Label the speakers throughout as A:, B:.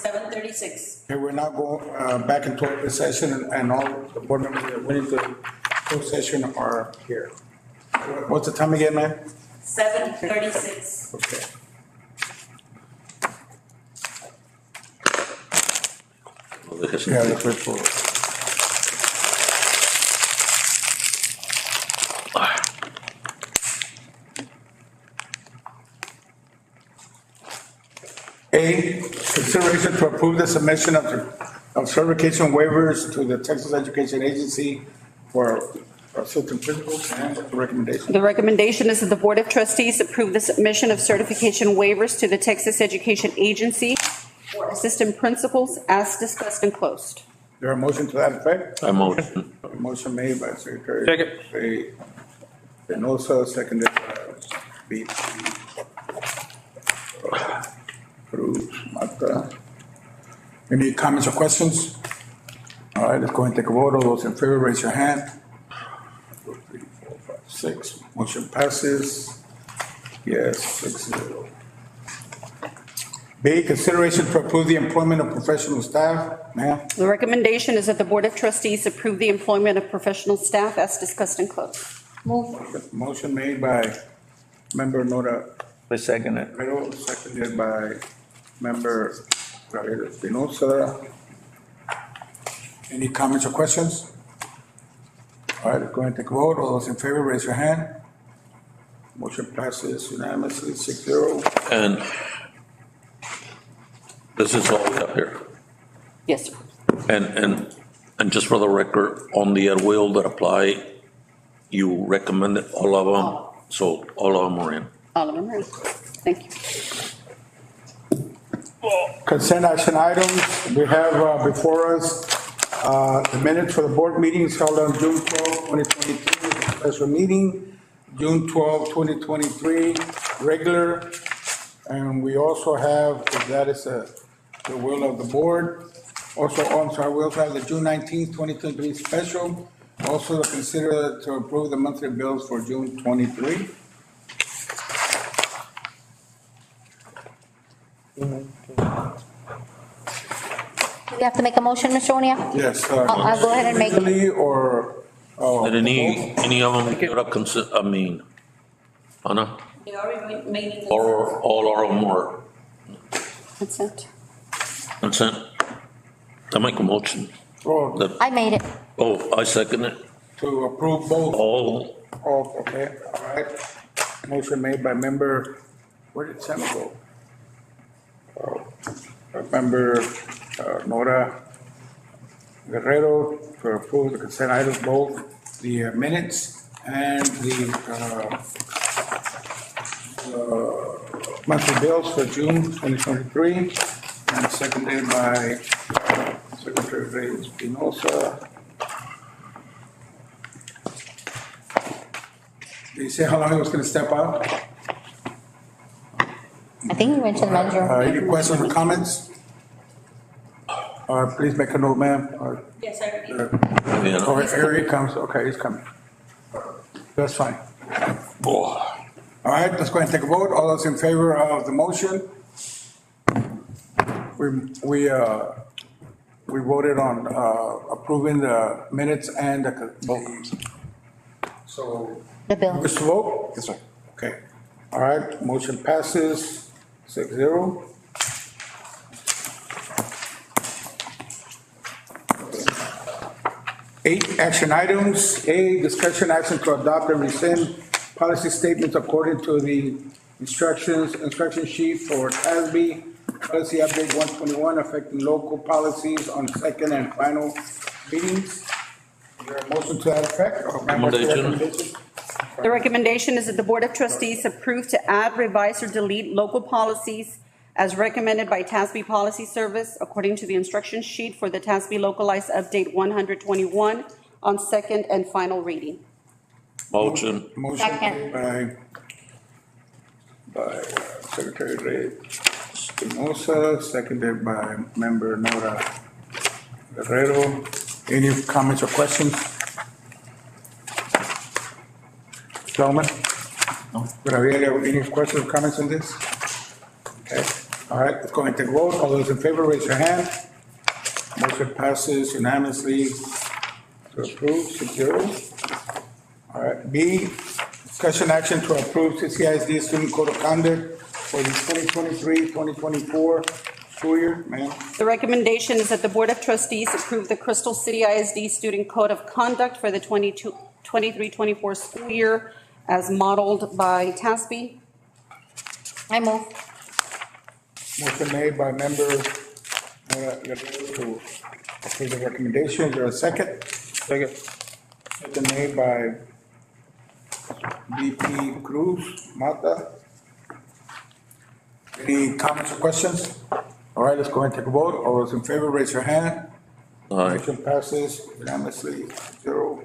A: 7:36.
B: Okay, we're now going back into open session, and all the board members that went into closed session are here. What's the time again, man?
A: 7:36.
B: Okay. Yeah, the first floor. A, consideration to approve the submission of certification waivers to the Texas Education Agency for assistant principals, and what's the recommendation?
C: The recommendation is that the Board of Trustees approve the submission of certification waivers to the Texas Education Agency for assistant principals as discussed and closed.
B: There a motion to that effect?
D: I motion.
B: A motion made by Secretary.
D: Second.
B: Reynoso, seconded by B. Cruz, Mata. Any comments or questions? All right, let's go ahead and take a vote. All those in favor, raise your hand. 1, 2, 3, 4, 5, 6. Motion passes. Yes, 6-0. B, consideration to approve the employment of professional staff. Ma'am?
C: The recommendation is that the Board of Trustees approve the employment of professional staff as discussed and closed.
A: Move.
B: Motion made by Member Nora
D: I second it.
B: Pero, seconded by Member Gabriel Espinosa. Any comments or questions? All right, go ahead and take a vote. All those in favor, raise your hand. Motion passes unanimously, 6-0.
D: And this is all we have here.
C: Yes, sir.
D: And just for the record, on the at will that apply, you recommended all of them, so all of them are in.
C: All of them are in. Thank you.
B: Consent action items, we have before us the minutes for the board meetings held on June 12, 2022, special meeting, June 12, 2023, regular, and we also have, if that is the will of the board, also, I'm sorry, we also have the June 19th, 2023 special, also to consider to approve the monthly bills for June 23.
E: Do we have to make a motion, Mr. O'Neill?
B: Yes.
E: I'll go ahead and make it.
B: individually or?
D: Did any of them get up consent, I mean, Anna,
A: They already made it.
D: or all of them were
C: Consent.
D: consent? I make a motion
B: Oh,
D: that,
E: I made it.
D: I second it,
B: to approve both?
D: all,
B: Oh, okay, all right. Motion made by member, where did Sam go? Member Nora Guerrero to approve the consent items, both the minutes and the monthly bills for June 2023, and seconded by Secretary Ray Espinosa. Did you say how long he was gonna step out?
E: I think you went to the manager.
B: Any questions or comments? Please make a note, ma'am.
A: Yes, I already.
D: you know,
B: Oh, here he comes. Okay, he's coming. That's fine. All right, let's go ahead and take a vote. All those in favor of the motion? We voted on approving the minutes and so,
E: The bill.
B: wish to vote? Yes, sir. Okay. All right, motion passes 6-0. Eight action items. A, discussion action to adopt and rescind policy statements according to the instruction sheet for TASB, policy update 121 affecting local policies on second and final readings. Is there a motion to that effect? Or
D: Recommendation.
C: The recommendation is that the Board of Trustees approve to add, revise, or delete local policies as recommended by TASB Policy Service according to the instruction sheet for the TASB Localized Update 121 on second and final reading.
D: motion,
B: Motion
E: Second.
B: made by Secretary Ray Espinosa, seconded by Member Nora Guerrero. Any comments or questions? Gentlemen? No. Any questions or comments on this? Okay. All right, let's go ahead and take a vote. All those in favor, raise your hand. Motion passes unanimously to approve, 6-0. All right, B, discussion action to approve CCISD Student Code of Conduct for the 2023-2024 school year. Ma'am,
C: The recommendation is that the Board of Trustees approve the Crystal City ISD Student Code of Conduct for the 23-24 school year as modeled by TASB.
E: I move.
B: motion made by member to approve the recommendation. Is there a second? Second. Second made by VP Cruz Mata. Any comments or questions? All right, let's go ahead and take a vote. All those in favor, raise your hand.
D: Aye.
B: Motion passes unanimously, 0.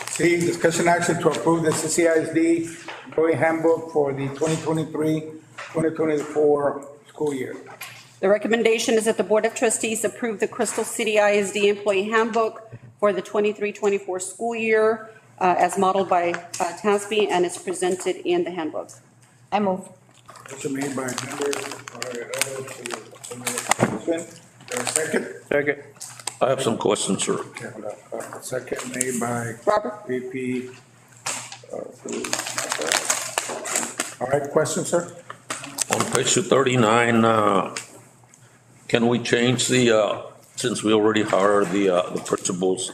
B: C, discussion action to approve the CCISD employee handbook for the 2023-2024 school year.
C: The recommendation is that the Board of Trustees approve the Crystal City ISD Employee Handbook for the 23-24 school year as modeled by TASB and is presented in the handbook.
E: I move.
B: Motion made by member Guerrero to approve the recommendation. Is there a second?
F: Second.
D: I have some questions, sir.
B: Okay, hold on. Second made by
C: Robert?
B: VP. Cruz Mata. All right, question, sir?
D: On page 239, can we change the, since we already hired the principals,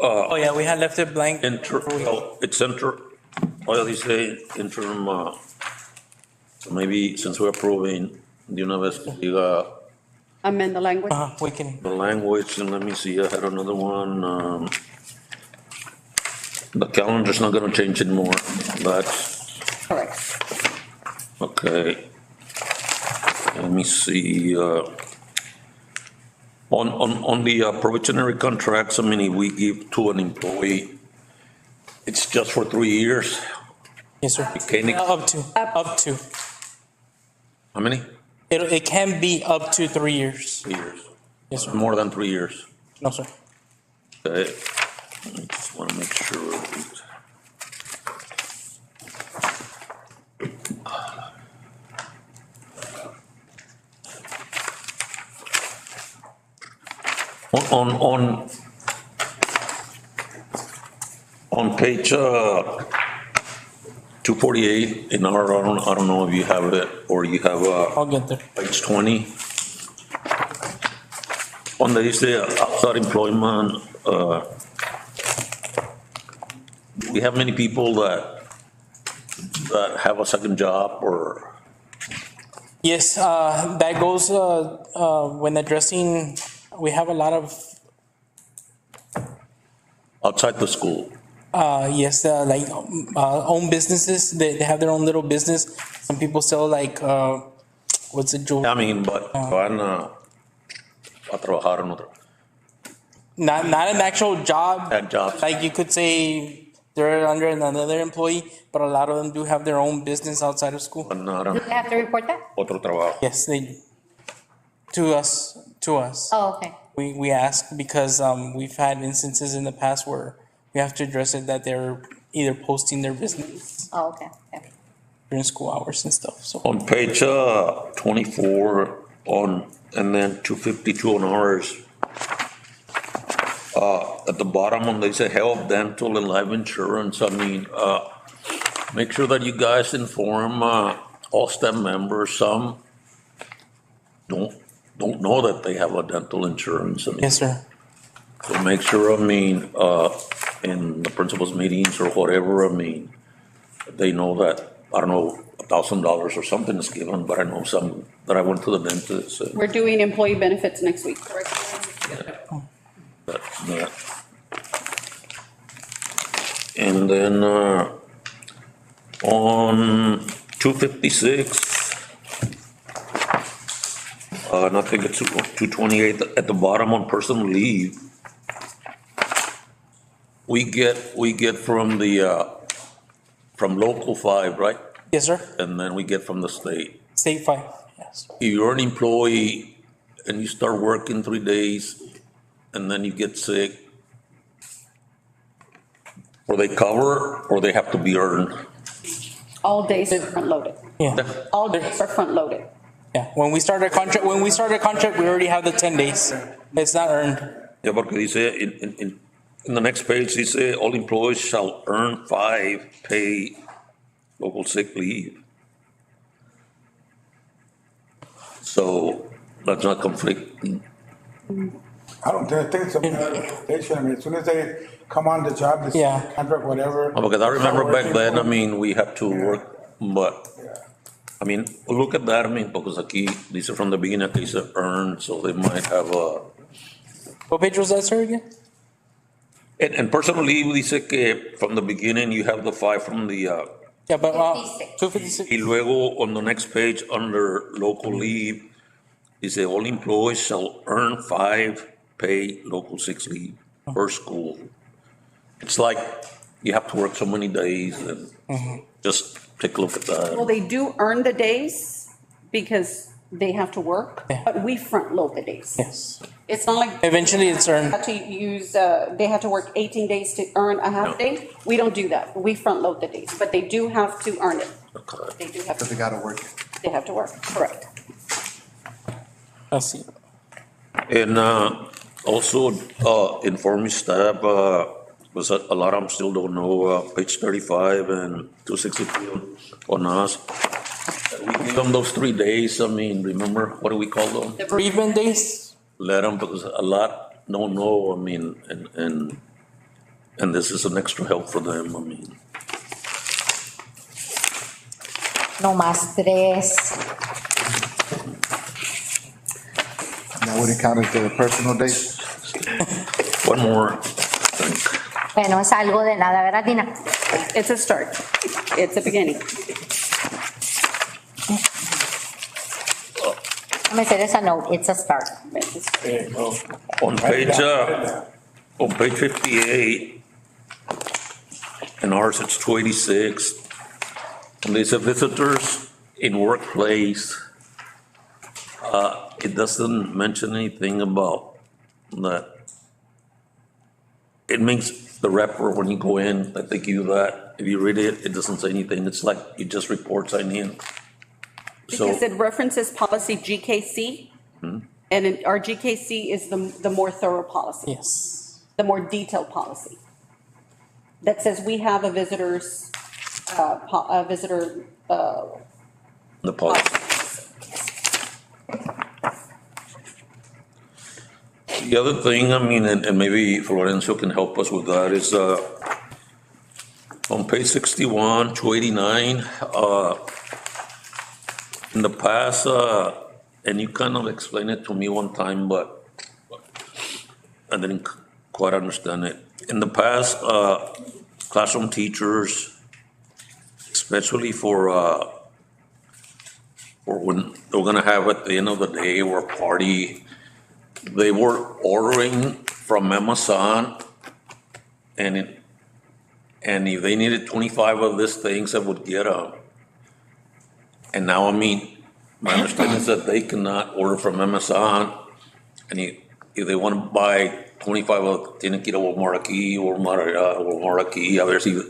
F: Oh, yeah, we had left it blank.
D: it's why do they say interim, so maybe since we're approving, you know,
C: Amend the language.
F: We can,
D: the language, and let me see, I had another one, the calendar's not gonna change anymore, that's,
C: Correct.
D: okay. Let me see, on the probationary contracts, I mean, if we give to an employee, it's just for 3 years,
F: yes, sir.
D: Mechanic.
F: Up to.
D: how many?
F: It can be up to 3 years.
D: 3 years,
F: Yes, sir.
D: more than 3 years,
F: No, sir.
D: okay? I just wanna make sure. On page 248 in our, I don't know if you have it or you have
F: I'll get there.
D: page 20. On the outside employment, we have many people that have a second job or,
F: Yes, that goes, when addressing, we have a lot of,
D: outside the school.
F: yes, like, own businesses. They have their own little business. Some people sell like, what's it,
D: I mean, but van a trabajar en otro.
F: not an actual job.
D: At jobs.
F: Like you could say they're under another employee, but a lot of them do have their own business outside of school.
D: Van
E: Do they have to report that?
D: otro trabajo.
F: Yes, they do. To us.
E: Oh, okay.
F: We ask because we've had instances in the past where we have to address it that they're either posting their business
E: Oh, okay. Okay.
F: during school hours and stuff. So
D: On page 24 and then 252 on ours. At the bottom when they say health, dental and life insurance, I mean, make sure that you guys inform all staff members. Some don't know that they have a dental insurance. I mean,
F: yes, sir.
D: so make sure, I mean, in the principal's meetings or whatever, I mean, they know that, I don't know, $1,000 or something is given, but I know some that I went to the dentist and
C: We're doing employee benefits next week, correct?
D: that. And then, on 256, and I think it's 228 at the bottom on personal leave. We get from from local 5, right?
F: Yes, sir.
D: And then we get from the state.
F: State 5. Yes.
D: If you're an employee and you start working 3 days and then you get sick, or they cover or they have to be earned.
C: All days are front loaded.
F: Yeah,
C: All days are front-loaded.
F: yeah. When we start a contract, we already have the 10 days. It's not earned.
D: Yeah, porque dice, in the next page, dice, all employees shall earn 5 pay local sick leave. So that's not conflicting.
B: I don't think it's a matter of expectation. I mean, as soon as they come on the job, this
F: Yeah.
B: contract, whatever.
D: Oh, because I remember
B: start
D: back then, I
B: working.
D: mean, we had to work, but, I mean, look at that, I mean, because aquí, dice from the beginning, aquí dice earn, so they might have a,
F: What page was that, sir, again?
D: and personal leave, dice que from the beginning, you have the 5 from the,
F: Yeah, but,
E: 56.
F: 256.
D: y luego on the next page, under local leave, dice all employees shall earn 5 pay local 6 leave per school. It's like you have to work so many days and just take a look at
C: Well,
D: that.
C: they do earn the days because they have to work,
F: Yeah.
C: but we front-load the days.
F: Yes.
C: It's not like
F: Eventually it's
C: they
F: earned.
C: have to use, they have to work 18 days to earn a half
D: No.
C: day. We don't do that. We front-load the days, but they do have to earn it.
D: Okay.
C: They do have
G: But they
C: to,
G: gotta work it.
C: they have to work, correct.
F: I see.
D: And also inform your staff, because a lot of them still don't know, page 35 and 262 on us. We give them those 3 days, I mean, remember, what do we call them?
C: The
F: Bereavement days?
D: Let them, because a lot don't know, I mean, and this is an extra help for them, I mean.
E: No más 3.
G: That wouldn't count as the personal days.
D: One more thing.
E: Bueno, es algo de nada, ¿verdad, Dina?
C: It's a start. It's a beginning.
E: Déjame hacer esa note, it's a start.
B: There you go.
D: On page 58, in ours it's 286, and they said visitors in workplace, it doesn't mention anything about that. It makes the report when you go in, that they give you that, if you read it, it doesn't say anything, it's like you just report sign in. So,
C: Because it references policy GKC, and our GKC is the more thorough policy,
F: Yes.
C: the more detailed policy. That says we have a visitor's, a visitor,
D: the policy. The other thing, I mean, and maybe Florencio can help us with that, is, on page 61, 289, in the past, and you kind of explained it to me one time, but I didn't quite understand it. In the past, classroom teachers, especially for when they're gonna have at the end of the day or a party, they were ordering from Amazon, and if they needed 25 of these things, they would get them. And now, I mean, my understanding is that they cannot order from Amazon, and if they want to buy 25 of, tienen que ir a Walmart aquí, Walmart aquí, a ver si,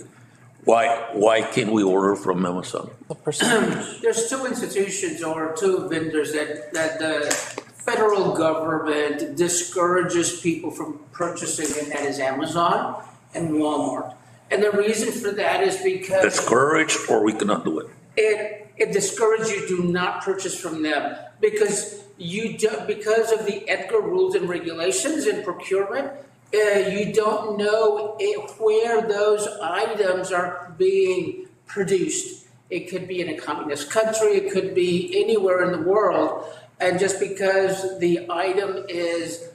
D: why can't we order from Amazon?
F: The person.
H: There's 2 institutions or 2 vendors that the federal government discourages people from purchasing, and that is Amazon and Walmart. And the reason for that is because
D: Discouraged, or we cannot do it?
H: it discourages you to not purchase from them because because of the EDGAR rules and regulations in procurement, you don't know where those items are being produced. It could be in a communist country, it could be anywhere in the world, and just because the item is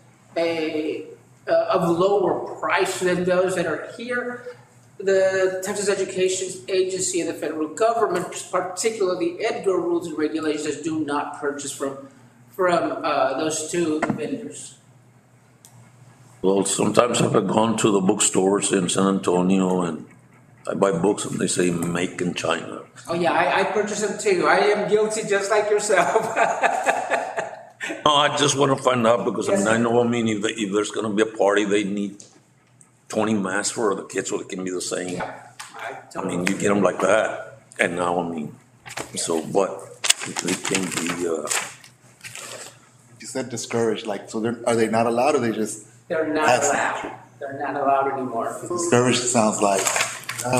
H: of lower price than those that are here, the Texas Education Agency and the federal government, particularly the EDGAR rules and regulations, do not purchase from those 2 vendors.
D: Well, sometimes I've gone to the bookstores in San Antonio and I buy books and they say make in China.
H: Oh yeah, I purchase them too. I am guilty just like yourself.
D: No, I just want to find out because I mean, I know, I mean, if there's gonna be a party, they need 20 masks for the kids so it can be the same. I mean, you get them like that, and now, I mean, So, but they can be,
G: You said discouraged, like, so are they not allowed or they just,
H: They're not
G: That's-
H: allowed. They're not allowed anymore.
G: discouraged sounds like,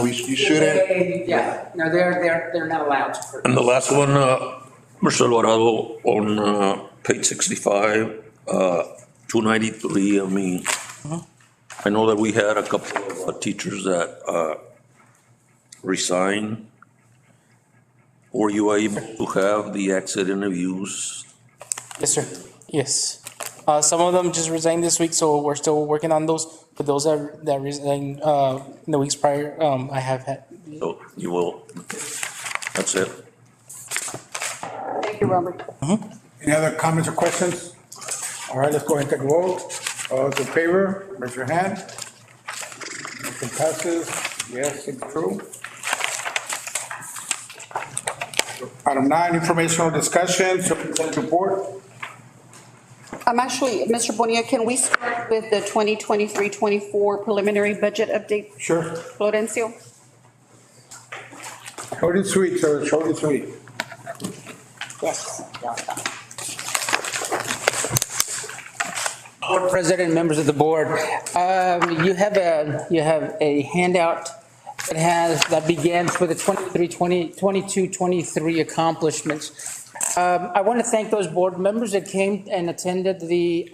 G: you shouldn't.
H: Yeah, no, they're not allowed to purchase.
D: and the last one, Mr. Alvarado, on, page 65, 293, I mean, I know that we had a couple of teachers that, resigned. Were you able to have the exit interviews?
F: Yes, sir. Yes. Some of them just resigned this week, so we're still working on those. But those that resigned in the weeks prior, I have had.
D: So you will, that's it.
C: Thank you, Robert.
B: Any other comments or questions? All right, let's go ahead and take a vote. All those in favor, raise your hand. Motion passes. Yes, it's true. Item 9, informational discussion, superintendent report.
C: I'm actually, Mr. Bonilla, can we start with the 2023-24 preliminary budget update,
B: Sure.
C: Florencio?
B: Short and sweet, sir, short and sweet.
C: Yes.
H: Board President, members of the board, you have a handout that begins with the 22-23 accomplishments. I want to thank those board members that came and attended the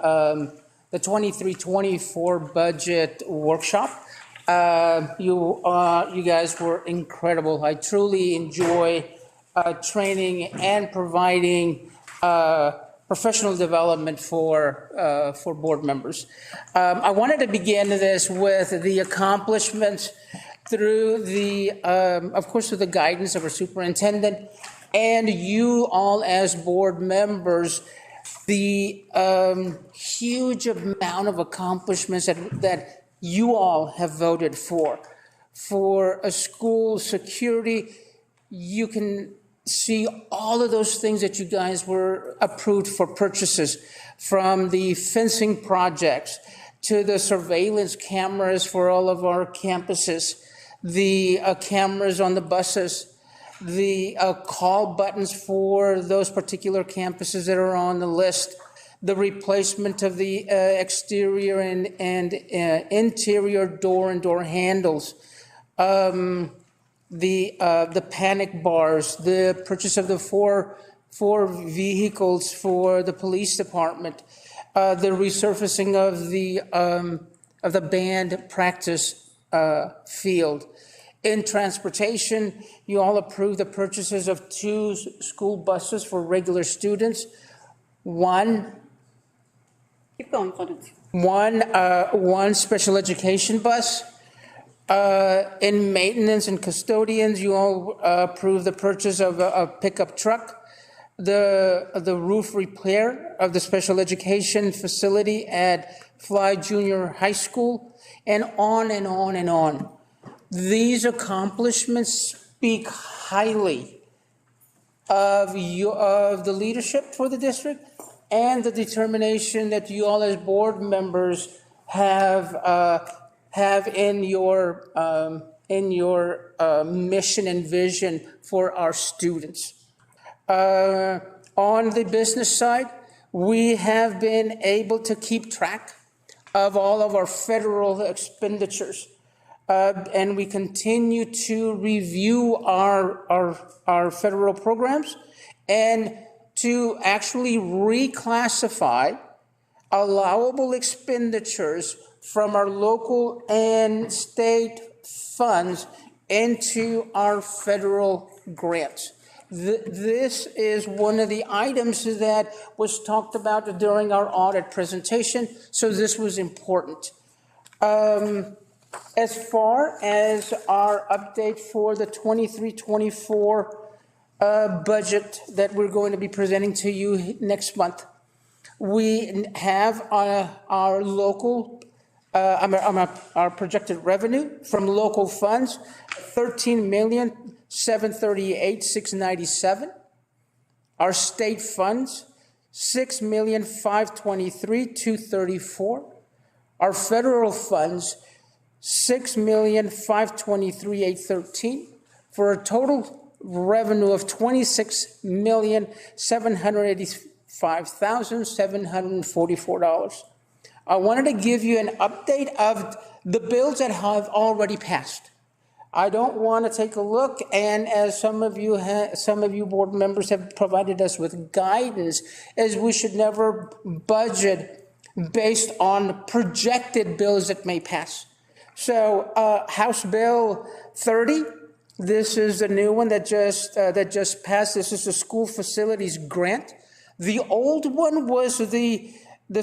H: 23-24 budget workshop. You guys were incredible. I truly enjoy training and providing professional development for board members. I wanted to begin this with the accomplishments through of course, through the guidance of our superintendent and you all as board members, the huge amount of accomplishments that you all have voted for a school security. You can see all of those things that you guys were approved for purchases, from the fencing projects to the surveillance cameras for all of our campuses, the cameras on the buses, the call buttons for those particular campuses that are on the list, the replacement of the exterior and interior door and door handles, the panic bars, the purchase of the four vehicles for the police department, the resurfacing of the band practice field. In transportation, you all approved the purchases of 2 school buses for regular students.
C: Keep going, Florencio.
H: One special education bus. In maintenance and custodians, you all approved the purchase of a pickup truck, the roof repair of the special education facility at Fly Junior High School, and on and on and on. These accomplishments speak highly of the leadership for the district and the determination that you all as board members have in your mission and vision for our students. On the business side, we have been able to keep track of all of our federal expenditures. And we continue to review our federal programs and to actually reclassify allowable expenditures from our local and state funds into our federal grants. This is one of the items that was talked about during our audit presentation, so this was important. As far as our update for the 23-24 budget that we're going to be presenting to you next month, we have our local, our projected revenue from local funds, $13,738,697. Our state funds, $6,523,234. Our federal funds, $6,523,813, for a total revenue of $26,785,744. I wanted to give you an update of the bills that have already passed. I don't want to take a look, and as some of you board members have provided us with guidance, is we should never budget based on projected bills that may pass. So House Bill 30, this is the new one that just passed. This is the school facilities grant. The old one was the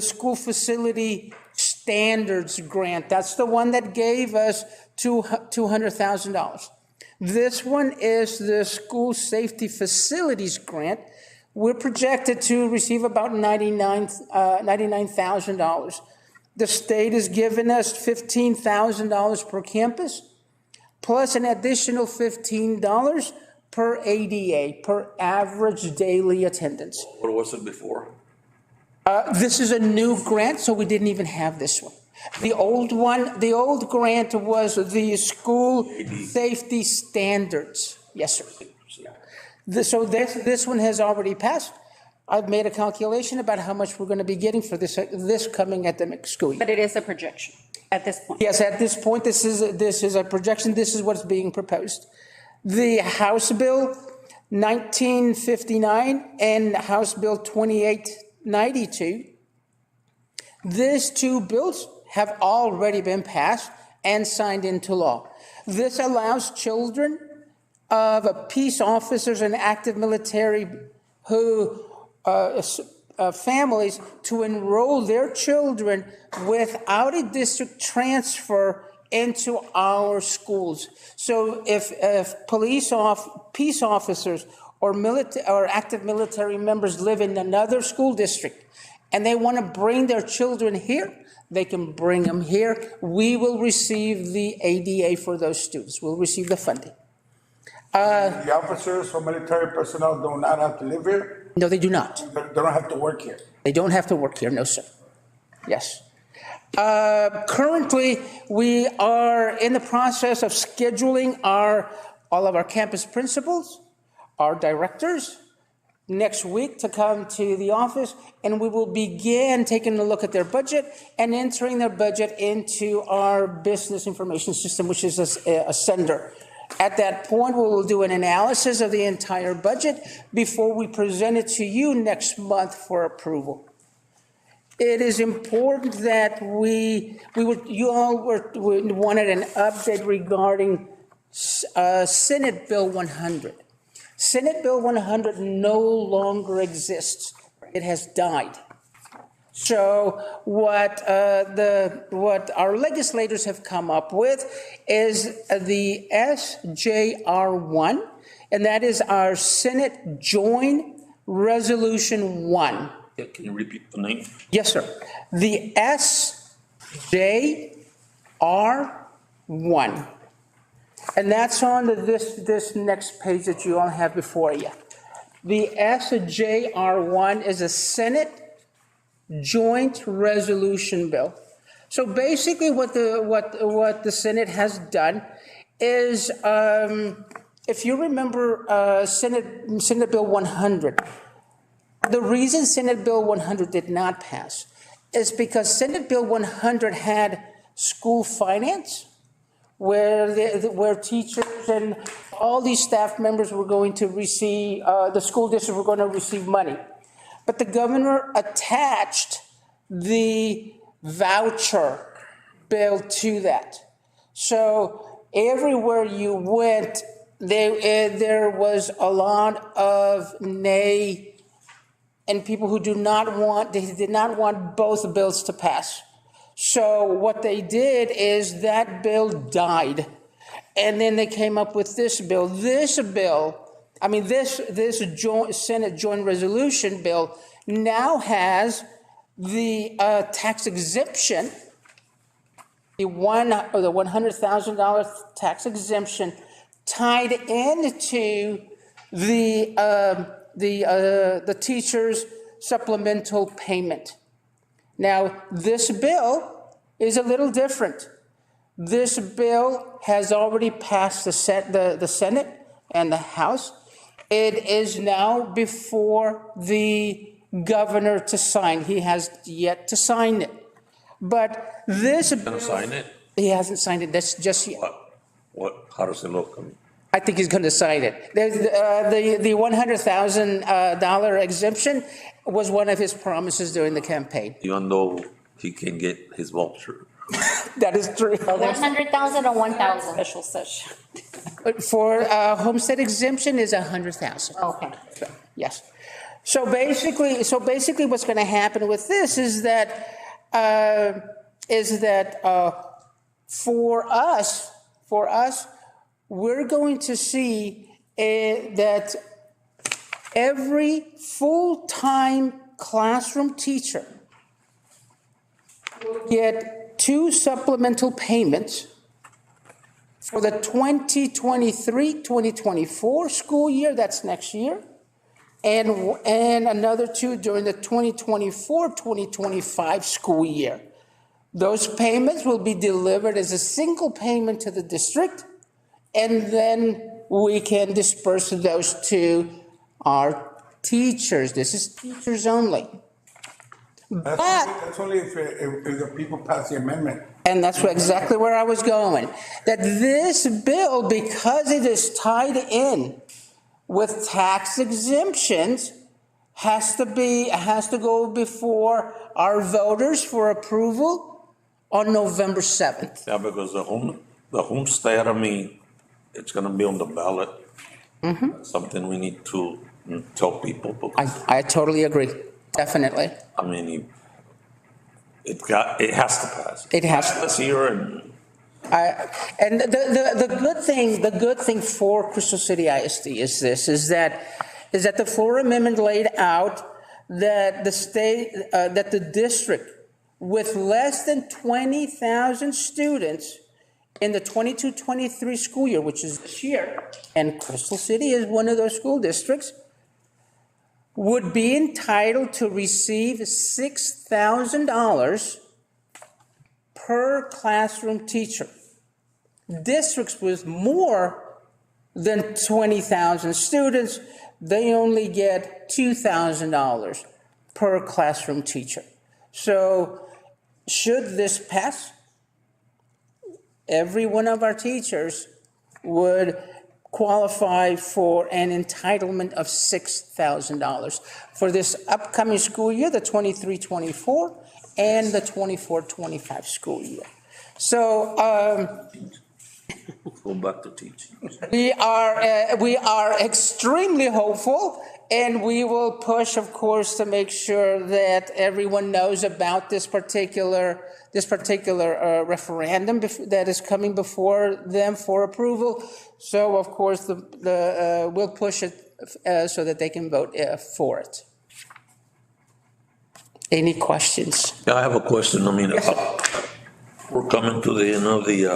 H: school facility standards grant. That's the one that gave us $200,000. This one is the school safety facilities grant. We're projected to receive about $99,000. The state has given us $15,000 per campus, plus an additional $15 per ADA, per average daily attendance.
D: What was it before?
H: This is a new grant, so we didn't even have this one. The old grant was the school safety standards. Yes, sir. So this one has already passed. I've made a calculation about how much we're going to be getting for this coming academic school year.
C: But it is a projection at this point.
H: Yes, at this point, this is a projection. This is what's being proposed. The House Bill 1959 and House Bill 2892, these two bills have already been passed and signed into law. This allows children of peace officers and active military who families to enroll their children without a district transfer into our schools. So if peace officers or active military members live in another school district and they want to bring their children here, they can bring them here. We will receive the ADA for those students. We'll receive the funding.
B: The officers or military personnel do not have to live here?
H: No, they do not.
B: They don't have to work here?
H: They don't have to work here, no, sir. Yes. Currently, we are in the process of scheduling all of our campus principals, our directors, next week to come to the office, and we will begin taking a look at their budget and entering their budget into our business information system, which is a sender. At that point, we will do an analysis of the entire budget before we present it to you next month for approval. It is important that you all wanted an update regarding Senate Bill 100. Senate Bill 100 no longer exists. It has died. So what our legislators have come up with is the SJR1, and that is our Senate Joint Resolution 1.
D: Yeah, can you repeat the name?
H: Yes, sir. The SJR1. And that's on this next page that you all have before you. The SJR1 is a Senate Joint Resolution Bill. So basically what the Senate has done is, if you remember Senate Bill 100, the reason Senate Bill 100 did not pass is because Senate Bill 100 had school finance, where teachers and all these staff members were going to receive, the school district were going to receive money. But the governor attached the voucher bill to that. So everywhere you went, there was a lot of nay and people who did not want both bills to pass. So what they did is that bill died. And then they came up with this bill. This Senate Joint Resolution Bill now has the tax exemption, the $100,000 tax exemption tied into the teacher's supplemental payment. Now, this bill is a little different. This bill has already passed the Senate. and the House. It is now before the governor to sign. He has yet to sign it. But this,
D: Gonna sign it?
H: he hasn't signed it, that's just yet.
D: How does it look?
H: I think he's going to sign it. The $100,000 exemption was one of his promises during the campaign.
D: Even though he can get his voucher.
H: That is true.
E: 100,000 or 1,000?
C: Special session.
H: For homestead exemption is 100,000.
E: Okay.
H: Yes. So basically, what's going to happen with this is that for us, we're going to see that every full-time classroom teacher will get 2 supplemental payments for the 2023-2024 school year, that's next year, and another 2 during the 2024-2025 school year. Those payments will be delivered as a single payment to the district, and then we can disperse those to our teachers. This is teachers only.
B: That's only if the people pass the amendment.
H: And that's exactly where I was going. That this bill, because it is tied in with tax exemptions, has to go before our voters for approval on November 7th.
D: Yeah, because the homestead, I mean, it's gonna be on the ballot. That's something we need to tell people. Because,
H: I totally agree, definitely.
D: I mean, it has to pass.
H: It has to.
D: This year and.
H: And the good thing for Crystal City ISD is that the floor amendment laid out that the district with less than 20,000 students in the 22-23 school year, which is this year, and Crystal City is one of those school districts, would be entitled to receive $6,000 per classroom teacher. Districts with more than 20,000 students, they only get $2,000 per classroom teacher. So should this pass, every one of our teachers would qualify for an entitlement of $6,000 for this upcoming school year, the 23-24, and the 24-25 school year. So
D: Go back to teaching.
H: we are extremely hopeful, and we will push, of course, to make sure that everyone knows about this particular referendum that is coming before them for approval. So, of course, we'll push it so that they can vote for it. Any questions?
D: Yeah, I have a question. I mean, we're coming to the end of the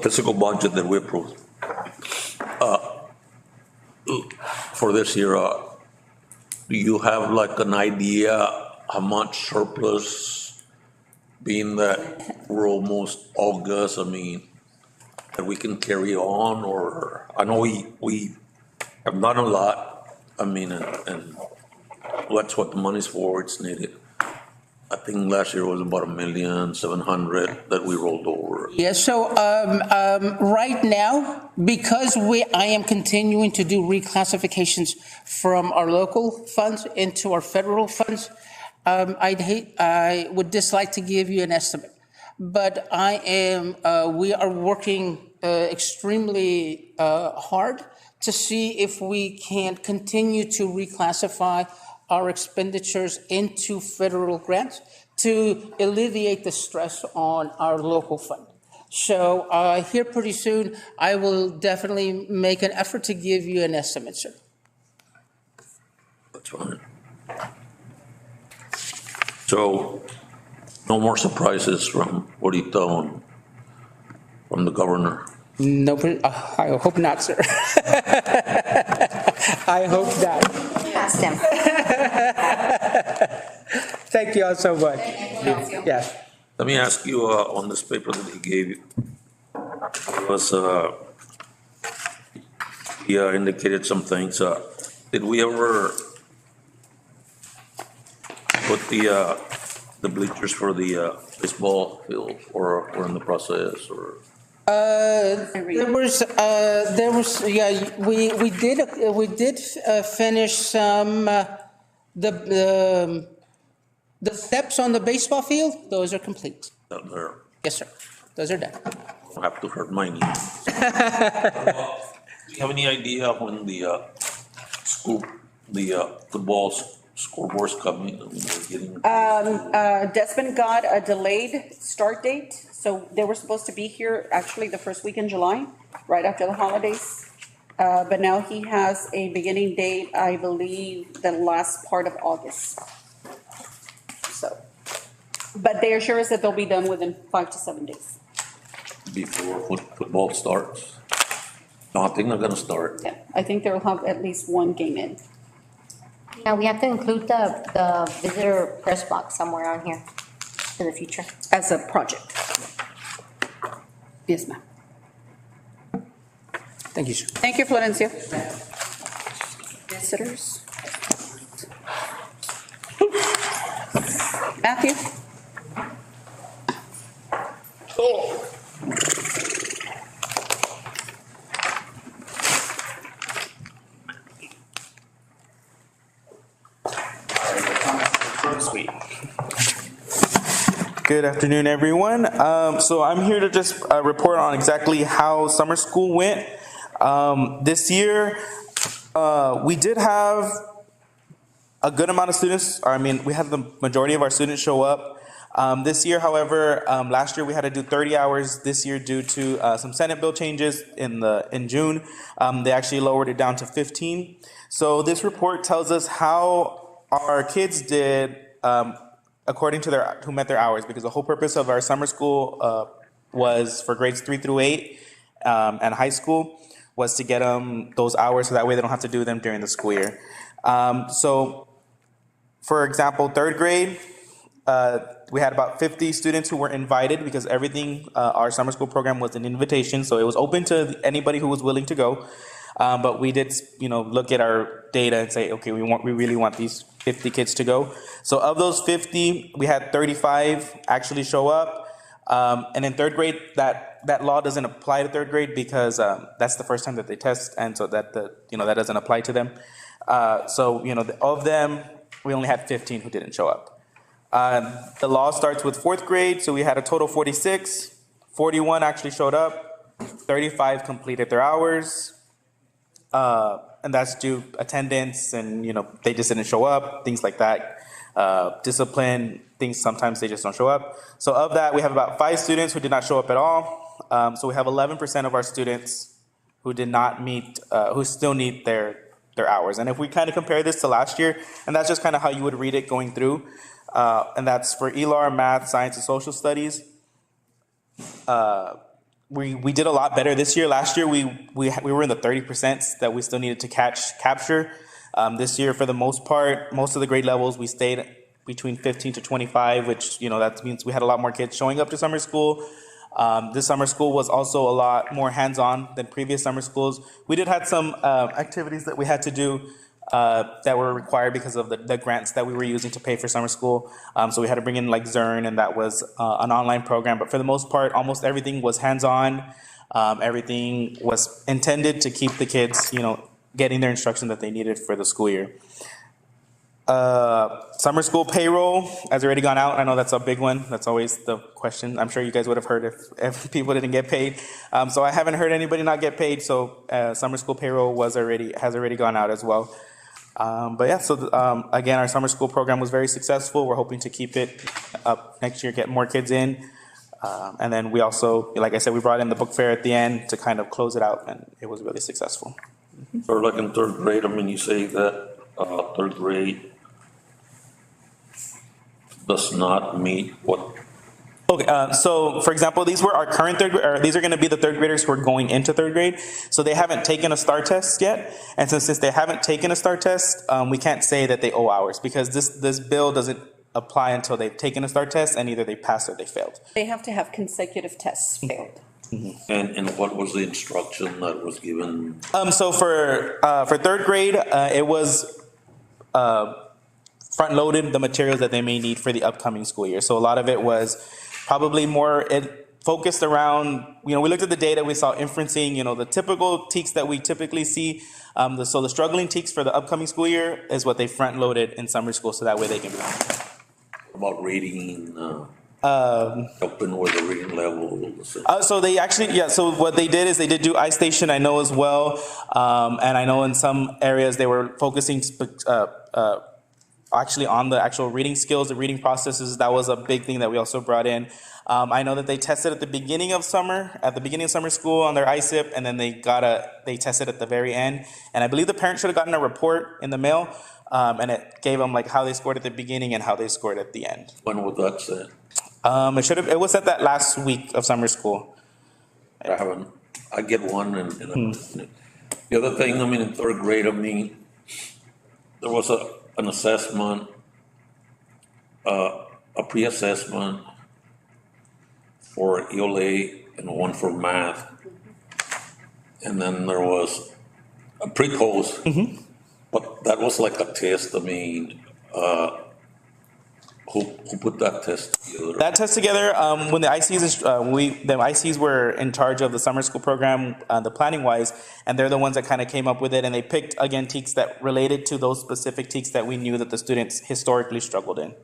D: fiscal budget that we approved for this year. Do you have like an idea how much surplus, being that we're almost August, I mean, that we can carry on? Or I know we have done a lot, I mean, and that's what the money's for, it's needed. I think last year was about 1,700,000 that we rolled over.
H: Yeah, so right now, because I am continuing to do reclassifications from our local funds into our federal funds, I would dislike to give you an estimate. But we are working extremely hard to see if we can continue to reclassify our expenditures into federal grants to alleviate the stress on our local fund. So here pretty soon, I will definitely make an effort to give you an estimate, sir.
D: That's fine. So, no more surprises from Orito from the governor?
H: No, I hope not, sir. I hope not.
E: Ask them.
H: Thank you all so much. Yes.
D: Let me ask you, on this paper that he gave you, it was, he indicated some things. Did we ever put the bleachers for the baseball field, or in the process, or?
H: Yeah, we did finish some, the steps on the baseball field, those are complete.
D: Down there?
H: Yes, sir. Those are done.
D: Don't have to hurt my knee. Do you have any idea when the football scoreboard's coming? I mean, we're getting.
C: Desmond got a delayed start date, so they were supposed to be here actually the first week in July, right after the holidays. But now he has a beginning date, I believe, the last part of August. So, but they assure us that they'll be done within 5 to 7 days.
D: Before football starts? No, I think they're gonna start.
C: Yeah, I think they'll have at least one game in.
E: Yeah, we have to include the visitor press box somewhere on here in the future.
C: As a project. Yes, ma'am.
H: Thank you, sir.
C: Thank you, Florencia. Visitors. Matthew?
I: Good afternoon, everyone. So I'm here to just report on exactly how summer school went. This year, we did have a good amount of students. I mean, we had the majority of our students show up. This year, however, last year we had to do 30 hours. This year, due to some Senate bill changes in June, they actually lowered it down to 15. So this report tells us how our kids did according to who met their hours, because the whole purpose of our summer school was for grades 3 through 8 and high school was to get them those hours so that way they don't have to do them during the school year. So, for example, third grade, we had about 50 students who were invited because everything, our summer school program was an invitation, so it was open to anybody who was willing to go. But we did, look at our data and say, okay, we really want these 50 kids to go. So of those 50, we had 35 actually show up. And in third grade, that law doesn't apply to third grade because that's the first time that they test, and so that that doesn't apply to them. So of them, we only had 15 who didn't show up. The law starts with fourth grade, so we had a total of 46. 41 actually showed up. 35 completed their hours. And that's due attendance, and they just didn't show up, things like that. Discipline, things sometimes they just don't show up. So of that, we have about 5 students who did not show up at all. So we have 11% of our students who did not meet, who still need their hours. And if we kind of compare this to last year, and that's just kind of how you would read it going through, and that's for ELAR, math, science, and social studies. We did a lot better this year. Last year, we were in the 30% that we still needed to capture. This year, for the most part, most of the grade levels, we stayed between 15 to 25, which, that means we had a lot more kids showing up to summer school. This summer school was also a lot more hands-on than previous summer schools. We did have some activities that we had to do that were required because of the grants that we were using to pay for summer school. So we had to bring in like Zern, and that was an online program. But for the most part, almost everything was hands-on. Everything was intended to keep the kids, getting their instruction that they needed for the school year. Summer school payroll has already gone out. I know that's a big one. That's always the question. I'm sure you guys would have heard if people didn't get paid. So I haven't heard anybody not get paid. So summer school payroll has already gone out as well. But yeah, so again, our summer school program was very successful. We're hoping to keep it up next year, get more kids in. And then we also, like I said, we brought in the book fair at the end to kind of close it out, and it was really successful.
D: Or like in third grade, you say that third grade does not meet what?
I: Okay, so for example, these were our current these are going to be the third graders who are going into third grade. So they haven't taken a STAR test yet, and since they haven't taken a STAR test, we can't say that they owe hours because this bill doesn't apply until they've taken a STAR test, and either they passed or they failed.
C: They have to have consecutive tests failed.
D: And what was the instruction that was given?
I: So for third grade, it was front-loaded the materials that they may need for the upcoming school year. So a lot of it was probably more focused around, we looked at the data, we saw inferencing, the typical TEKS that we typically see. So the struggling TEKS for the upcoming school year is what they front-loaded in summer school, so that way they can.
D: About reading, helping with the reading level.
I: So they actually, so what they did is they did do iStation, I know as well. And I know in some areas they were focusing actually on the actual reading skills, the reading processes. That was a big thing that we also brought in. I know that they tested at the beginning of summer school on their ISIP, and then they tested at the very end. And I believe the parents should have gotten a report in the mail, and it gave them like how they scored at the beginning and how they scored at the end.
D: When was that said?
I: It was at that last week of summer school.
D: I get one and the other thing, in third grade, there was an assessment, a pre-assessment for ELA and one for math. And then there was a pre-course, but that was like a test. Who put that test together?
I: That test together, when the ICs were in charge of the summer school program, the planning wise, and they're the ones that kind of came up with it, and they picked again TEKS that related to those specific TEKS that we knew that the students historically struggled in.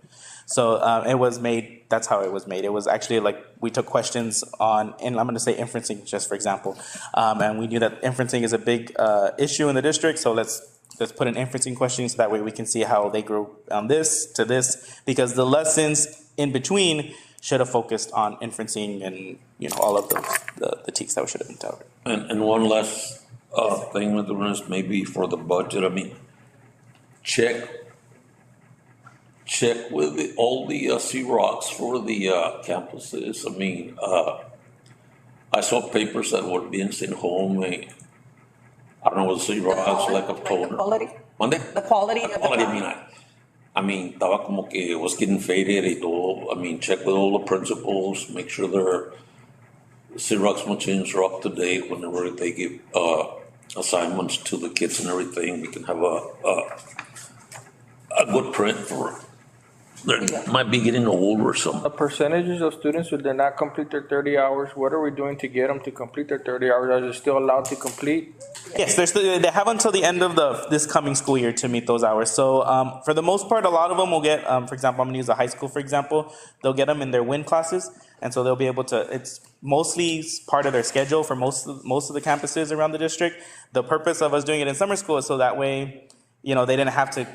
I: So it was made. That's how it was made. It was actually like we took questions on, and I'm going to say inferencing just for example, and we knew that inferencing is a big issue in the district. So let's put an inferencing question so that way we can see how they grew on this to this, because the lessons in between should have focused on inferencing and all of the TEKS that should have been covered.
D: And one last thing with the rest, maybe for the budget. Check with all the CROCs for the campuses. I saw papers that were being sent home. I don't know what CROCs like of toner.
C: The quality?
D: ¿Mande?
C: The quality of the
D: Estaba como que it was getting faded y todo. Check with all the principals, make sure their CROCs machines are up to date whenever they give assignments to the kids and everything. We can have a good print for. They might be getting old or something.
J: The percentages of students who did not complete their 30 hours, what are we doing to get them to complete their 30 hours? Are they still allowed to complete?
I: Yes, they have until the end of this coming school year to meet those hours. So for the most part, a lot of them will get, for example, I'm going to use the high school, for example. They'll get them in their WIN classes. And so they'll be able to, it's mostly part of their schedule for most of the campuses around the district. The purpose of us doing it in summer school is so that way, they didn't have to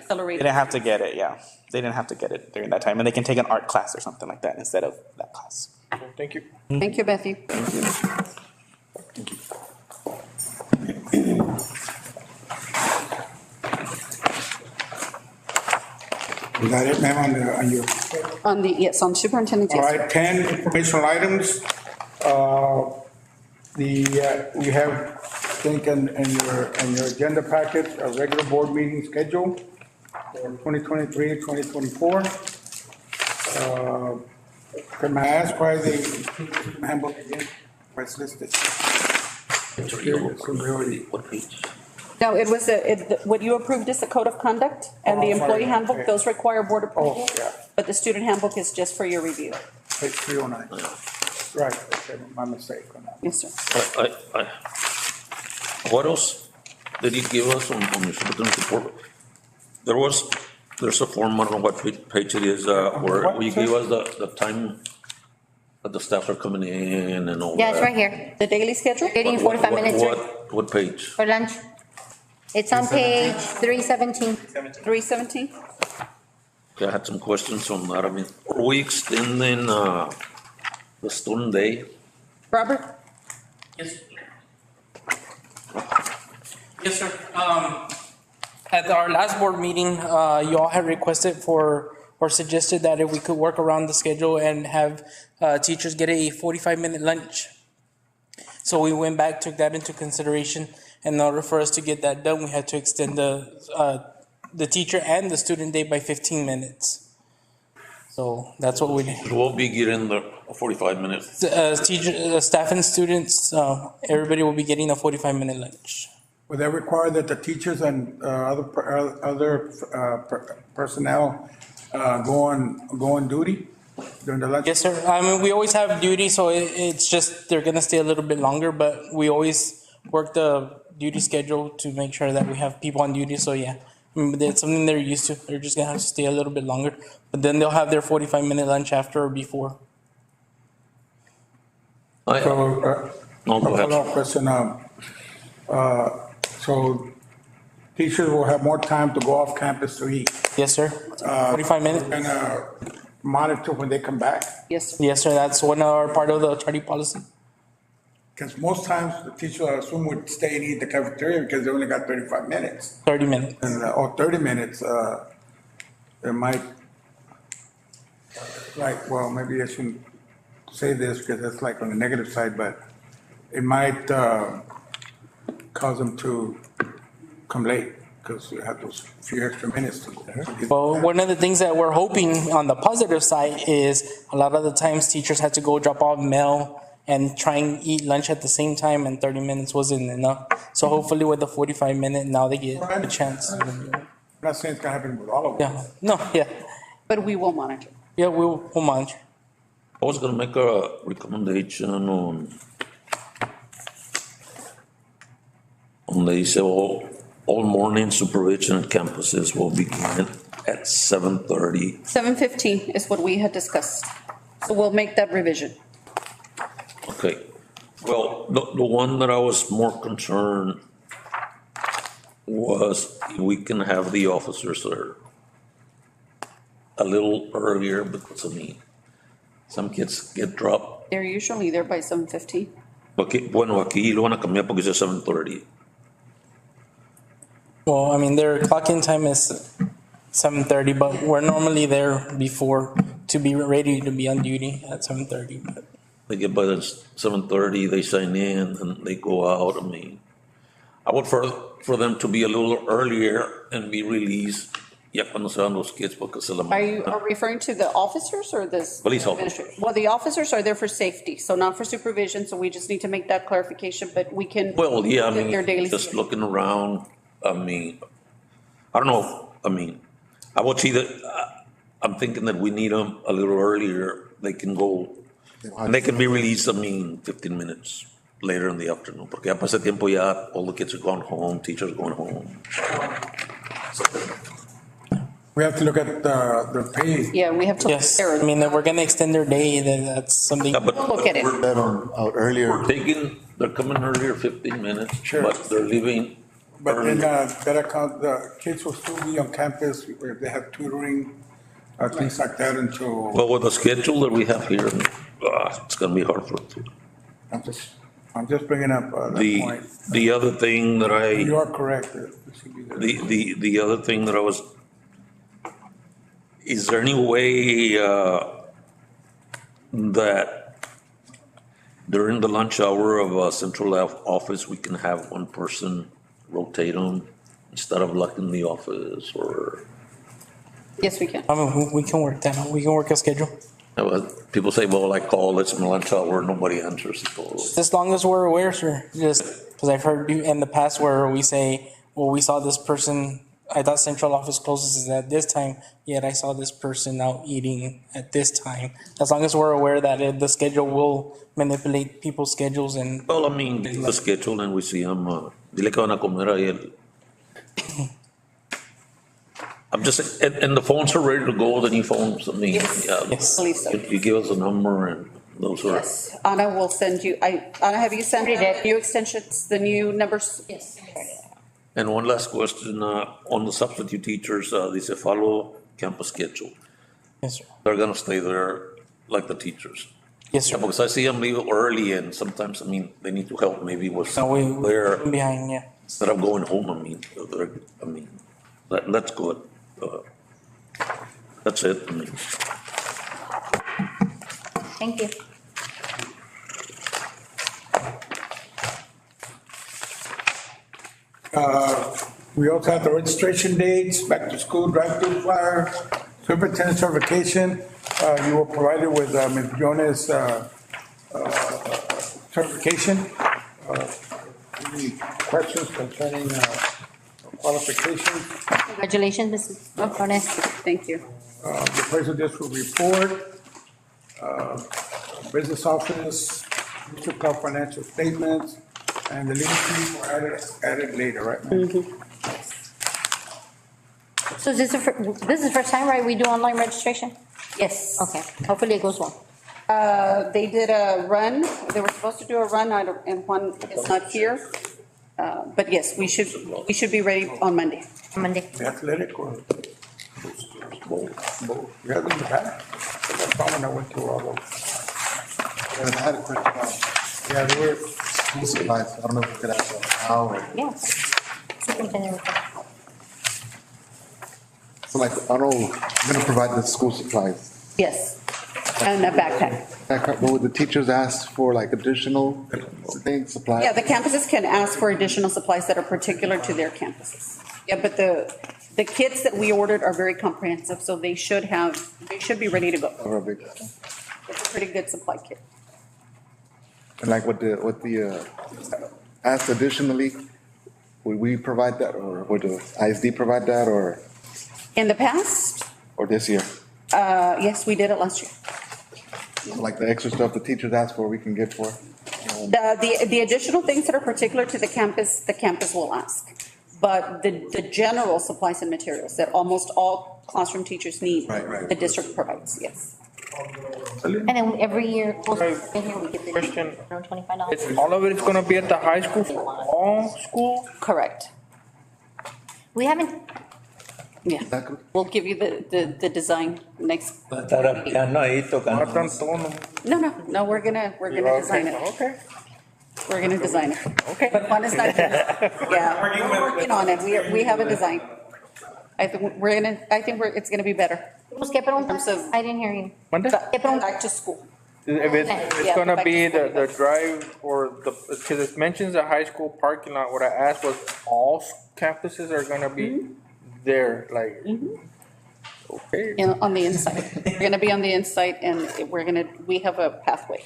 I: get it. Yeah, they didn't have to get it during that time. And they can take an art class or something like that instead of that class.
J: Thank you.
C: Thank you, Matthew.
B: Is that it, ma'am, on your?
C: Yes, on superintendent's.
B: All
C: Yes.
B: right, 10 informational items. We have, I think, in your agenda packet, a regular board meeting schedule for 2023, 2024. Can I ask why the handbook again, why it's listed?
D: What page?
C: No, it was, what you approved is the code of conduct and the employee handbook,
B: Okay.
C: those require board approval.
B: Yeah.
C: But the student handbook is just for your review.
B: Page 309. Right, okay, my mistake on that.
C: Yes, sir.
D: What else did he give us on the superintendent's report? There's a form, I don't know what page it is, where you gave us the time that the staff are coming in and all that.
E: Yeah, it's right here.
C: The daily schedule?
E: Getting 45 minutes
D: What page?
E: for lunch. It's on page 317.
C: 317?
D: I had some questions on that. Are we extending the student day?
C: Robert?
F: Yes. Yes, sir. At our last board meeting, you all had requested or suggested that if we could work around the schedule and have teachers get a 45-minute lunch. So we went back, took that into consideration. In order for us to get that done, we had to extend the teacher and the student day by 15 minutes. So that's what we,
D: We'll be getting the 45 minutes.
F: staff and students, everybody will be getting a 45-minute lunch.
B: Would that require that the teachers and personnel go on duty during the lunch?
F: Yes, sir. I mean, we always have duty, so it's just, they're gonna stay a little bit longer, but we always work the duty schedule to make sure that we have people on duty, so yeah. I mean, it's something they're used to. They're just gonna have to stay a little bit longer, but then they'll have their 45-minute lunch after or before.
D: I,
B: So,
D: no, go
B: a
D: ahead.
B: follow-up question, so teachers will have more time to go off campus to eat.
F: Yes, sir. 45 minutes?
B: And, monitor when they come back,
C: Yes,
F: Yes, sir. That's one of our part of the charting policy.
B: because most times the teacher, I assume, would stay and eat the cafeteria because they only got 35 minutes.
F: 30 minutes.
B: And, or 30 minutes, it might, like, well, maybe I shouldn't say this because that's like on the negative side, but it might, cause them to come late because you have those few extra minutes to go.
F: Well, one of the things that we're hoping on the positive side is a lot of the times teachers had to go drop off mail and try and eat lunch at the same time, and 30 minutes wasn't enough. So hopefully with the 45-minute, now they get a chance.
B: I'm not saying it's gonna happen with all of them.
F: Yeah, no, yeah,
C: but we will monitor.
F: yeah, we'll monitor.
D: I was gonna make a recommendation on they say all morning supervision at campuses will begin at 7:30.
C: 7:15 is what we had discussed. So we'll make that revision.
D: Okay, well, the one that I was more concerned was we can have the officers there a little earlier because, I mean, some kids get dropped.
C: They're usually there by 7:15.
D: Bueno, aquí lo van a cambiar porque es 7:30.
F: Well, I mean, their clock-in time is 7:30, but we're normally there before to be ready to be on duty at 7:30. But
D: They get by the 7:30, they sign in and they go out. I mean, I would for them to be a little earlier and be released. Ya cuando se van los kids porque se la.
C: Are you referring to the officers or this?
D: Police officers.
C: Well, the officers are there for safety, so not for supervision, so we just need to make that clarification, but we can.
D: Well, yeah, I
C: look at their daily
D: mean, just
C: schedule.
D: looking around, I mean, I don't know, I mean, I would see that, I'm thinking that we need them a little earlier. They can go, and they can be released, I mean, 15 minutes later in the afternoon. Porque ya pasa tiempo, ya all the kids are going home, teachers are going home.
B: We have to look at the pay.
C: Yeah, we have to.
F: yes, I mean, if we're gonna extend their day, then that's something.
D: Yeah, but
C: We'll look at it.
G: Put that out earlier.
D: they're coming earlier 15 minutes,
B: Sure.
D: but they're leaving
B: But
D: early.
B: in that account, the kids will still be on campus if they have tutoring, things like that until,
D: Well, with the schedule that we have here, it's gonna be hard for them.
B: I'm just bringing up that point.
D: The other thing that
B: You are correct. It should be there.
D: The other thing that I was, is there any way, that during the lunch hour of a central office, we can have one person rotate them instead of locking the office or,
C: Yes, we can.
F: I mean, we can work that out. We can work a schedule.
D: people say, well, I call, it's my lunch hour, nobody answers. So,
F: As long as we're aware, sir, just, because I've heard you in the past where we say, well, we saw this person, I thought central office closes at this time, yet I saw this person out eating at this time. As long as we're aware that the schedule will manipulate people's schedules and.
D: Well, I mean, the schedule and we see them, dile que van a comer ahí. I'm just, and the phones are ready to go, the new phones, I mean,
C: Yes.
D: yeah.
F: Yes.
C: Believe so.
D: You give us a number and those are.
C: Yes, Anna will send you, Anna, have you sent the new extensions, the new numbers?
E: Yes.
D: And one last question, on the substitute teachers, they say follow campus schedule.
F: Yes, sir.
D: They're gonna stay there like the teachers.
F: Yes,
D: Yeah,
F: sir.
D: because I see them leave early and sometimes, I mean, they need to help maybe with
F: No, we're
D: there
F: behind, yeah.
D: instead of going home, I mean, that's good. That's it, I mean.
E: Thank you.
B: We also have the registration dates, back to school, drive-through flyer, superintendent certification. you were provided with Ms. Briones' certification. Any questions concerning qualifications?
E: Congratulations, Mrs. Flores.
C: Thank you.
B: The appraisal district report, business office, district clerk financial statements, and the legal fees were added later, right?
E: So is this is the first time, right, we do online registration?
C: Yes.
E: Okay, hopefully it goes well.
C: They did a run, they were supposed to do a run, and Juan is not here. But yes, we should be ready on Monday.
E: Monday.
B: The athletic or? Both. You have them in the back? That's fine when I went through all those.
G: And I had a question about
B: Yeah, they were,
G: school supplies. I don't know if we could ask that now or,
E: Yeah. Superintendent report.
G: so like, I don't know, you're gonna provide the school supplies.
C: Yes. And a backpack.
G: But would the teachers ask for like additional things, supplies?
C: Yeah, the campuses can ask for additional supplies that are particular to their campuses. Yeah, but the kits that we ordered are very comprehensive, so they should be ready to go.
G: Or a big,
C: It's a pretty good supply kit.
G: and like what the, asked additionally, would we provide that or would the ISD provide that or
C: In the past,
G: this year?
C: yes, we did it last year.
G: Like the extra stuff the teachers ask for, we can get for?
C: The additional things that are particular to the campus will ask. But the general supplies and materials that almost all classroom teachers need,
G: Right.
C: the district provides, yes.
E: And then every year, we get the
J: Question.
E: $125.
J: It's, all of it is gonna be at the high school for all school?
C: Correct.
E: We haven't,
C: Yeah.
G: Exactly.
C: We'll give you the design next.
J: No están todos.
C: No, we're gonna design it.
J: Okay.
C: We're gonna design it.
J: Okay.
C: But Juan is not here. Yeah, we're working on it. We have a design. I think it's gonna be better.
E: ¿qué preguntas?
C: terms of-
E: I didn't hear you.
J: Mande?
C: Back to school.
J: If
C: Yeah,
J: it's gonna
C: back
J: be
C: to school.
J: the drive or because it mentions the high school parking lot, what I asked was all campuses are gonna be there, like, okay,
C: On the inside. We're gonna be on the inside and we have a pathway.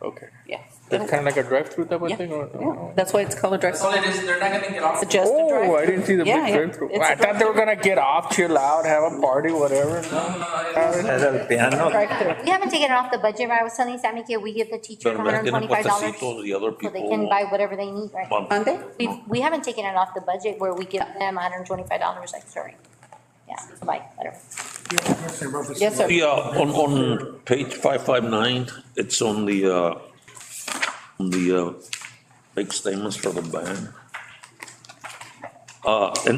J: okay.
C: Yeah.
J: It's kind of like a drive-through type of
C: Yeah,
J: thing, or?
C: yeah. That's why it's called a
F: That's all
C: drive.
F: it is, they're not gonna get off.
C: Just a
J: Oh, I
C: drive.
J: didn't see the
C: Yeah,
J: big
C: yeah.
J: drive-through.
C: It's a
J: I thought they were gonna get off, chill out, have a party, whatever.
C: Drive-through.
E: We haven't taken it off the budget, right? I was telling Sammy que we give the teachers
D: Pero les tienen
E: $125
D: puestecitos the other
E: so they can
D: people.
E: buy whatever they need, right?
C: Monday?
E: We haven't taken it off the budget where we give them $125 extra, right? Yeah, to buy, whatever.
C: Yes, sir.
D: Yeah, on page 559, it's on the big statements for the ban.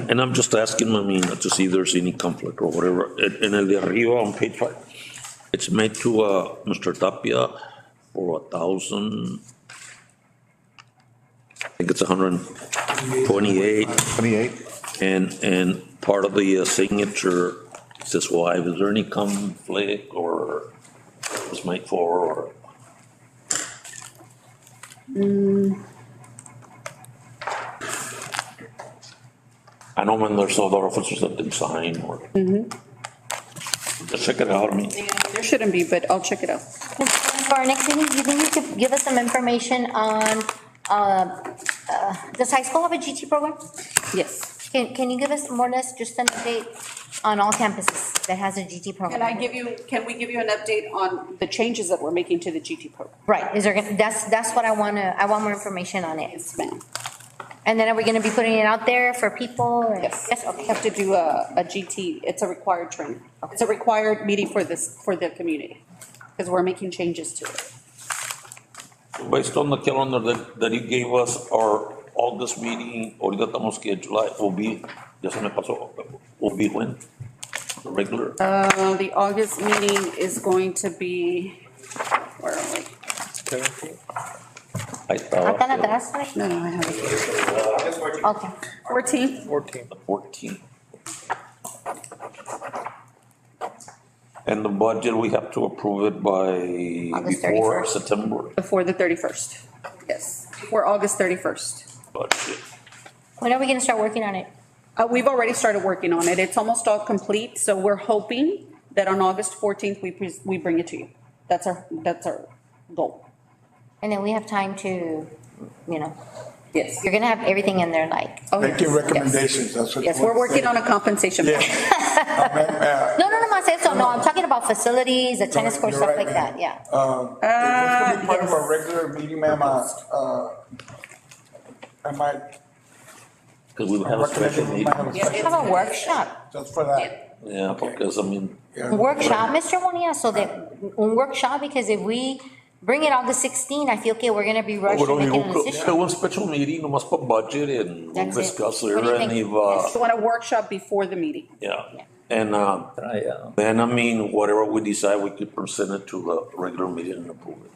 D: And I'm just asking, I mean, to see if there's any conflict or whatever. En el de arriba on page 5, it's made to Mr. Tapia for 1,000. I think it's 128.
G: 28?
D: And part of the signature says, why, is there any conflict or was made for, or? I know when there's other officers that didn't sign or. Just check it out, I mean.
C: There shouldn't be, but I'll check it out.
E: For our next meeting, do you think you could give us some information on, does high school have a GT program?
C: Yes.
E: Can you give us more or less just an update on all campuses that has a GT program?
C: Can we give you an update on the changes that we're making to the GT program?
E: Right, that's what I want more information on it.
C: Yes, ma'am.
E: And then are we gonna be putting it out there for people? or-
C: Yes.
E: Yes,
C: We
E: okay.
C: have to do a GT, it's a required training. It's a required meeting for the community, because we're making changes to it.
D: Based on the calendar that you gave us, our August meeting, ahorita estamos que July, will be, ya se me pasó, will be when? The regular?
C: The August meeting is going to be, where are we?
D: Ahí estaba.
E: ¿Están atrás? right?
C: No, I have it.
E: Okay.
C: 14th.
J: 14.
D: The 14th. And the budget, we have to approve it by
E: August
D: before
E: 31st.
D: September
C: Before the 31st. Yes, before August 31st.
D: budget.
E: When are we gonna start working on it?
C: We've already started working on it. It's almost all complete, so we're hoping that on August 14th, we bring it to you. That's our goal.
E: And then we have time to, you know,
C: Yes.
E: you're gonna have everything in there like.
C: Oh,
B: Making
C: yes,
B: recommendations, that's what.
C: Yes, we're working on a compensation.
B: Yeah.
E: No, más eso, no, I'm talking about facilities, the tennis court,
B: You're
E: stuff
B: right,
E: like
B: ma'am.
E: that, yeah.
B: Is this gonna be part of our
C: Yes.
B: regular meeting, ma'am? I might
D: Because we have a special
B: recommend we
D: meeting.
B: might have a
C: Yeah,
B: special
E: Have a
B: meeting
E: workshop,
B: just for that.
D: Yeah, because I mean,
B: Yeah.
E: workshop, Mr. Bonilla, so that, un workshop, because if we bring it August 16, I feel que we're gonna be rushed
D: we don't
E: making a
D: need
E: decision.
D: one special meeting, nomás for budget and we'll
E: That's it.
D: discuss
E: What
D: there
E: do you
D: and
E: think?
D: if,
C: So want a workshop before the meeting.
D: yeah. And, then I mean, whatever we decide, we could present it to the regular meeting and approve it.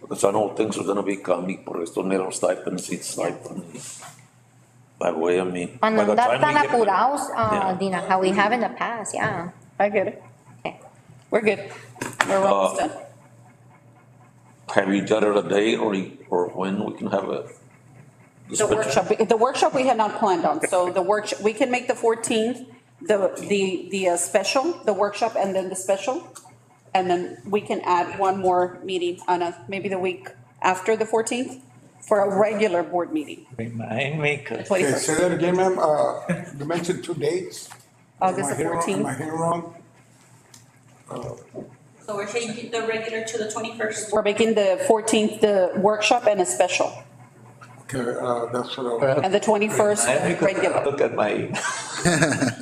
D: Because I know things are gonna be coming, por esto no stipends, it's stipends. By the way, I mean.
E: Para
D: by
E: no
D: the
E: andar
D: time
E: tan
D: we get-
E: apurados,
D: Yeah.
E: Dina, how we have in the past, yeah.
C: I get it.
E: Okay.
C: We're good. We're almost done.
D: Have you got it a date or when we can have it?
C: The workshop we had not planned on, so the workshop, we can make the 14th, the special, the workshop, and then the special. And then we can add one more meeting on maybe the week after the 14th for a regular board meeting.
K: Remind me,
C: The
K: cause
B: Okay,
C: 21st,
B: say that again, ma'am. You mentioned 2 dates.
C: August the
B: Am I
C: 14th.
B: hearing wrong?
A: So we're changing the regular to the 21st.
C: We're making the 14th the workshop and a special,
B: Okay, that's what I.
C: and the 21st
K: remind me,
C: the
K: 'cause I
C: regular.
K: look at my,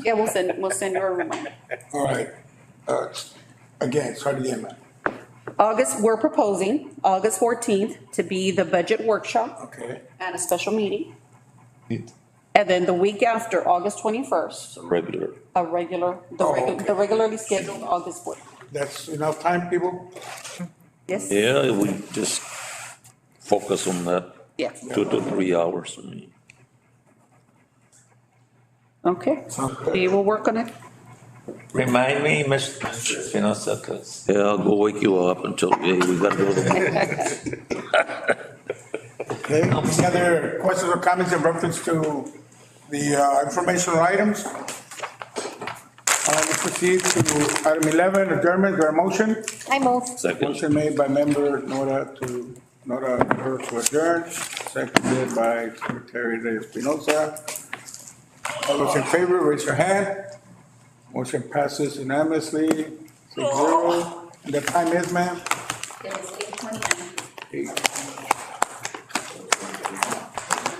C: Yeah, we'll send you a reminder.
B: All right. Again, start again, ma'am.
C: August, we're proposing August 14th to be the budget workshop
B: Okay.
C: and a special meeting. And then the week after, August 21st,
D: Regular.
C: a regular,
B: okay.
C: the regularly scheduled August board.
B: That's enough time, people?
C: Yes?
D: Yeah, we just focus on that
C: Yes.
D: 2 to 3 hours. I mean.
C: Okay,
B: Sounds good.
C: we will work on it.
K: remind me, Mr. Espinosa, cause
D: Yeah, I'll go wake you up until, hey, we gotta go to the meeting.
B: Okay, any other questions or comments in reference to the informational items? Let's proceed to item 11, adjournment, there a motion?
E: I move.
D: Second.
B: Motion made by member Nora her to adjourn, seconded by Secretary De Espinosa. All those in favor, raise your hand. Motion passes unanimously, 6-0. And the time is, ma'am?
A: It is 8:29.
B: 8:29.